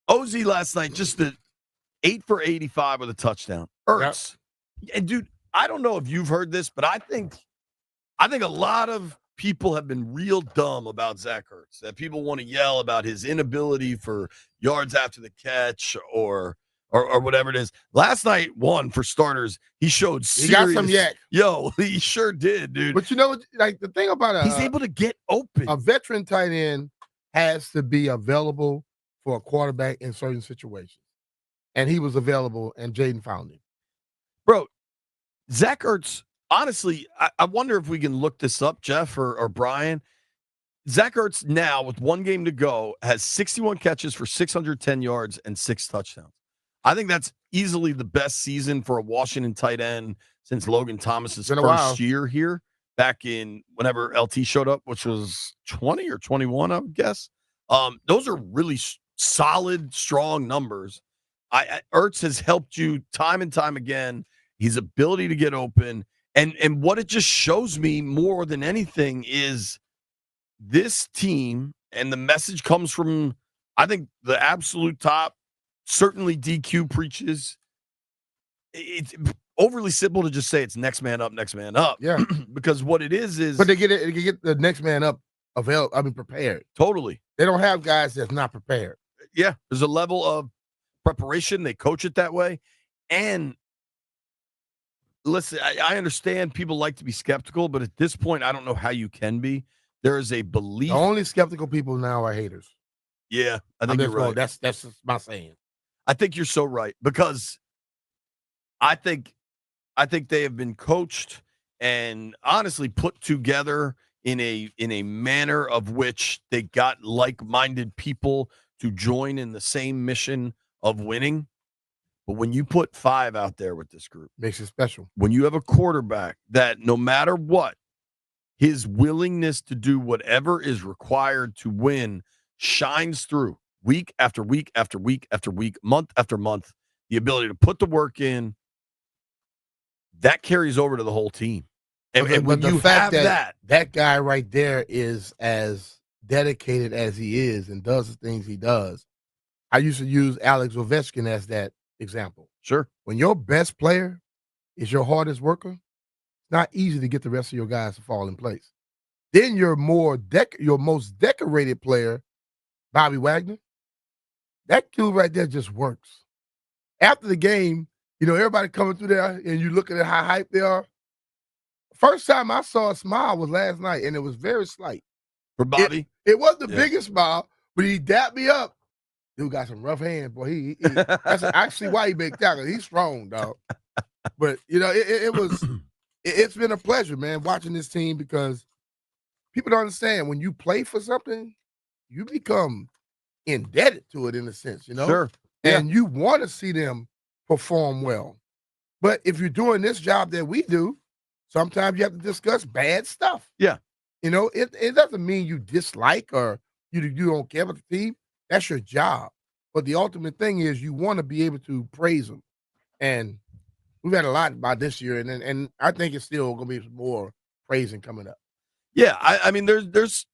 OZ last night, just the 8 for 85 with a touchdown. Ertz. Yep. And, dude, I don't know if you've heard this, but I think a lot of people have been real dumb about Zack Herz, that people want to yell about his inability for yards after the catch or whatever it is. Last night, for starters, he showed serious. He got some yak. Yo, he sure did, dude. But you know what? Like, the thing about he's able to get open. A veteran tight end has to be available for a quarterback in certain situations. And he was available, and Jayden found him. Bro, Zack Herz, honestly, I wonder if we can look this up, Jeff or Brian. Zack Herz now, with one game to go, has 61 catches for 610 yards and 6 touchdowns. I think that's easily the best season for a Washington tight end since Logan Thomas's first year here, back in whenever LT showed up, which was 20 or 21, I would guess. Those are really solid, strong numbers. Ertz has helped you time and time again. His ability to get open. And what it just shows me more than anything is this team, and the message comes from, I think, the absolute top. Certainly DQ preaches. It's overly simple to just say it's next man up, next man up. Yeah. Because what it is but they get the next man up prepared. Totally. They don't have guys that's not prepared. Yeah. There's a level of preparation. They coach it that way. And listen, I understand people like to be skeptical, but at this point, I don't know how you can be. There is a belief. The only skeptical people now are haters. Yeah, I think you're right. That's just my saying. I think you're so right, because I think they have been coached and honestly put together in a manner of which they got like-minded people to join in the same mission of winning. But when you put 5 out there with this group, makes it special. When you have a quarterback that no matter what, his willingness to do whatever is required to win shines through week after week after week after week, month after month, the ability to put the work in, that carries over to the whole team. And when you have that guy right there is as dedicated as he is and does the things he does. I used to use Alex Ovechkin as that example. Sure. When your best player is your hardest worker, it's not easy to get the rest of your guys to fall in place. Then your most decorated player, Bobby Wagner, that dude right there just works. After the game, everybody coming through there and you look at how hyped they are. First time I saw a smile was last night, and it was very slight. For Bobby? It wasn't the biggest smile, but he dapped me up. Dude got some rough hands, boy. That's actually why he made tackle. He's strong, dog. But, it's been a pleasure, man, watching this team, because people don't understand, when you play for something, you become indebted to it in a sense, Sure. And you want to see them perform well. But if you're doing this job that we do, sometimes you have to discuss bad stuff. Yeah. It doesn't mean you dislike or you don't care about the team. That's your job. But the ultimate thing is you want to be able to praise them. And we've had a lot about this year, and I think it's still going to be more praising coming up. Yeah, I mean, there's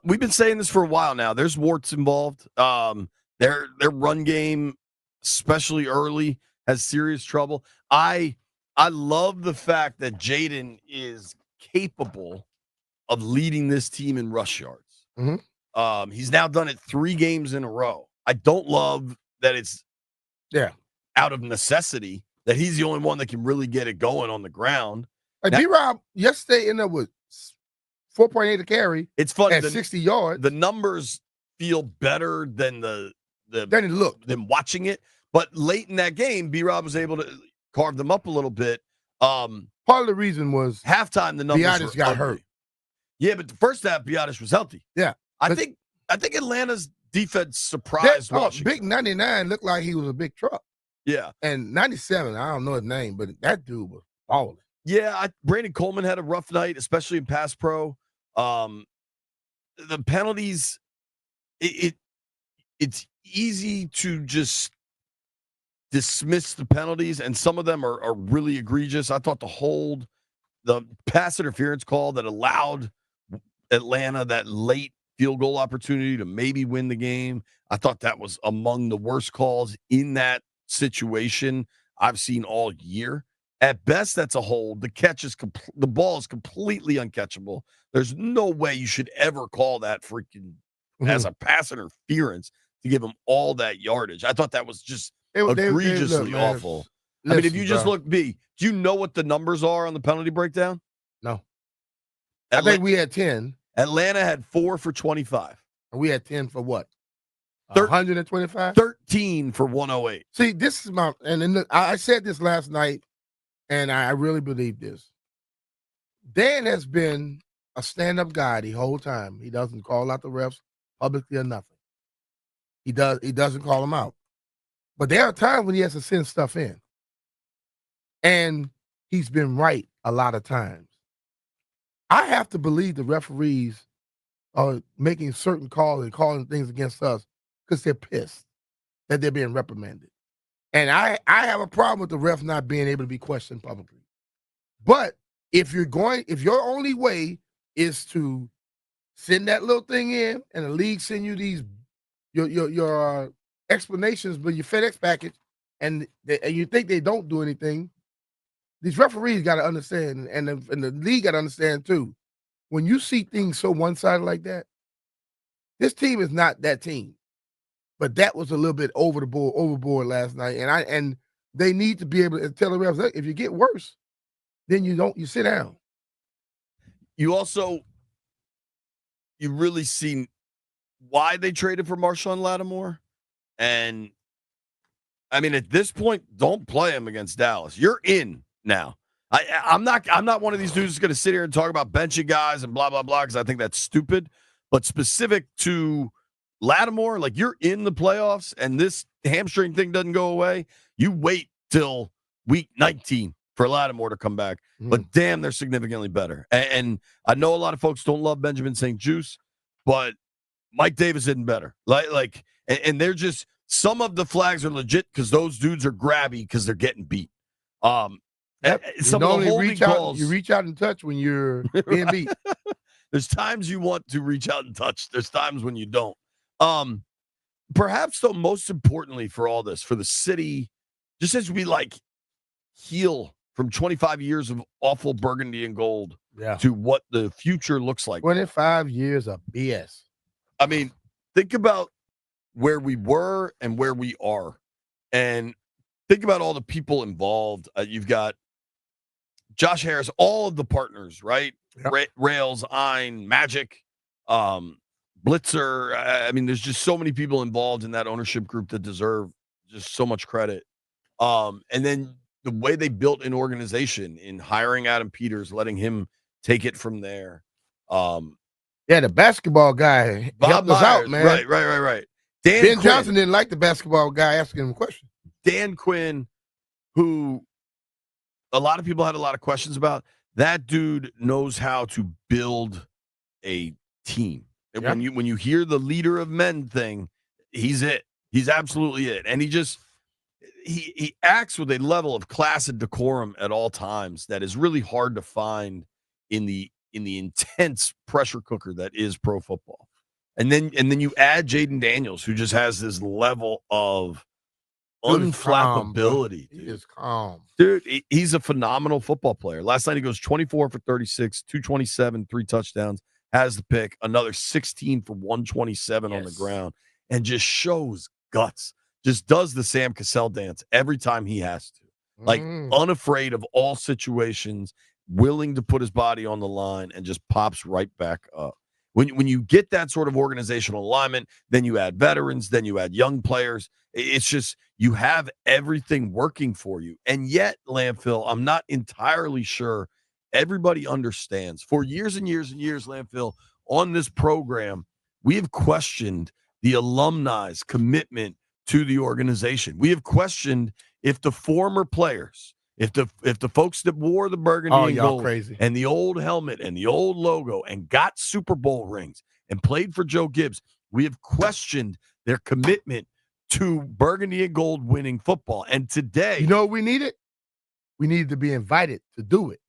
we've been saying this for a while now. There's warts involved. Their run game, especially early, has serious trouble. I love the fact that Jayden is capable of leading this team in rush yards. Mm-hmm. He's now done it 3 games in a row. I don't love that it's out of necessity that he's the only one that can really get it going on the ground. Like B-Rob yesterday ended up with 4.8 a carry. It's funny at 60 yards. The numbers feel better than than it looked than watching it. But late in that game, B-Rob was able to carve them up a little bit. Part of the reason was halftime the numbers got hurt. Yeah, but the first half, Biotis was healthy. Yeah, I think Atlanta's defense surprised Washington. Big 99 looked like he was a big truck. Yeah, and 97, I don't know his name, but that dude was balling. Yeah, Brandon Coleman had a rough night, especially in pass pro. The penalties, it's easy to just dismiss the penalties, and some of them are really egregious. I thought the pass interference call that allowed Atlanta that late field goal opportunity to maybe win the game. I thought that was among the worst calls in that situation I've seen all year. At best, that's a hold. The catch is the ball is completely uncatchable. There's no way you should ever call that freaking as a pass interference to give him all that yardage. I thought that was just egregiously awful. I mean, if you just look, B, do you know what the numbers are on the penalty breakdown? No. I think we had 10. Atlanta had 4 for 25. And we had 10 for what? 125? 13 for 108. See, this is my, and I said this last night, and I really believe this. Dan has been a stand-up guy the whole time. He doesn't call out the refs publicly or nothing. He doesn't call them out. But there are times when he has to send stuff in. And he's been right a lot of times. I have to believe the referees are making certain calls and calling things against us because they're pissed that they're being reprimanded. And I have a problem with the ref not being able to be questioned publicly. But if your only way is to send that little thing in and the league send you these your explanations with your FedEx package and you think they don't do anything, these referees got to understand, and the league got to understand too. When you see things so one-sided like that, this team is not that team. But that was a little bit overboard last night, and they need to be able to tell the refs, look, if you get worse, then you sit down. You really seen why they traded for Marshawn Lattimore, and I mean at this point, don't play him against Dallas. You're in now. I'm not one of these dudes who's going to sit here and talk about benching guys and blah blah blah because I think that's stupid. But specific to Lattimore, like you're in the playoffs and this hamstring thing doesn't go away, you wait till week 19 for Lattimore to come back. But damn, they're significantly better. And I know a lot of folks don't love Benjamin St. Juste, but Mike Davis isn't better. And they're just, some of the flags are legit because those dudes are grabby because they're getting beat. Some of the holding calls, you reach out and touch when you're being beat. There's times you want to reach out and touch. There's times when you don't. Perhaps, though, most importantly for all this, for the city, just as we heal from 25 years of awful burgundy and gold to what the future looks like. 25 years of BS. I mean, think about where we were and where we are. And think about all the people involved. You've got Josh Harris, all of the partners, right? Yep. Rails, Ein, Magic, Blitzer. I mean, there's just so many people involved in that ownership group that deserve just so much credit. And then the way they built an organization in hiring Adam Peters, letting him take it from there. The basketball guy helped us out, man. Right. Ben Johnson didn't like the basketball guy asking him a question. Dan Quinn, who a lot of people had a lot of questions about, that dude knows how to build a team. And when you hear the leader of men thing, he's it. He's absolutely it. And he acts with a level of class and decorum at all times that is really hard to find in the intense pressure cooker that is pro football. And then you add Jayden Daniels, who just has this level of unflappability. He is calm. Dude, he's a phenomenal football player. Last night he goes 24 for 36, 227, 3 touchdowns, has the pick, another 16 for 127 on the ground, and just shows guts. Just does the Sam Cassell dance every time he has to. Unafraid of all situations, willing to put his body on the line, and just pops right back up. When you get that sort of organizational alignment, then you add veterans, then you add young players. It's just, you have everything working for you. And yet, Landfill, I'm not entirely sure everybody understands. For years and years and years, Landfill, on this program, we have questioned the alumni's commitment to the organization. We have questioned if the former players, if the folks that wore the burgundy and gold crazy, and the old helmet and the old logo and got Super Bowl rings and played for Joe Gibbs, we have questioned their commitment to burgundy and gold winning football. And today, you know what we needed? We needed to be invited to do it.